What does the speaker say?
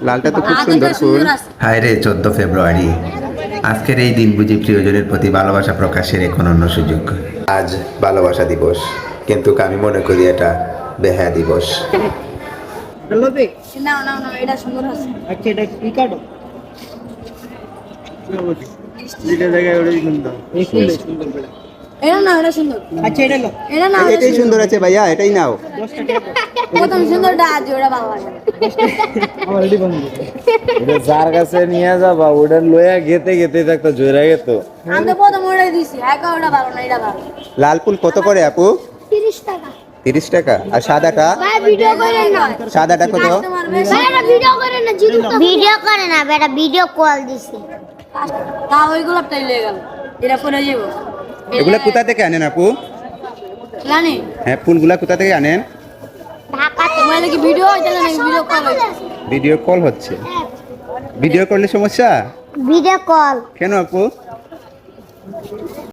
লালটা তো খুব সুন্দর ফুল। হায় রে 14 ফেব্রুয়ারি, আজকের এই দিন বুঝি প্রিয়জনের প্রতি ভালোবাসা প্রকাশের এক অনন্য সুযোগ। আজ ভালোবাসা দিবস, কিন্তু আমি মনে করি এটা বেহায়া দিবস। এটা সুন্দর আছে। আচ্ছা এটা কি কাটো দুইটা জায়গায় ওটাই সুন্দর এই ফুল সুন্দর বলে এটা সুন্দর। আচ্ছা এটা লো এটা না এটাই সুন্দর আছে ভাইয়া, এটাই নাও। প্রথম সুন্দরটা আজ ওটা ভালো লাগে। আমার রেডি বন্ধ এটা যার কাছে নিয়ে যাবা ওটা লইয়া গেতে গেতে থাকতো জোরে গেতো। আমি তো প্রথম ওটাই দিছি, একা ওটা ভালো না, এটা ভালো। লাল ফুল কত করে আপু? 30 টাকা। 30 টাকা। আর সাদাটা? ভাই ভিডিও করেন না। সাদাটা কত? ভাই এটা ভিডিও করে না, জিরো ভিডিও করে না, বেটা ভিডিও কল দিছি। তা ওই গোলাপটাই লেগে গেল, এটা পরে যাব। এগুলা কোথা থেকে আনেন আপু? জানি হ্যাঁ, ফুলগুলা কোথা থেকে আনেন? ঢাকা থেকে। কি ভিডিও হইছে না, ভিডিও কল হইছে। ভিডিও কল হচ্ছে। ভিডিও করলে সমস্যা? ভিডিও কল কেন আপু?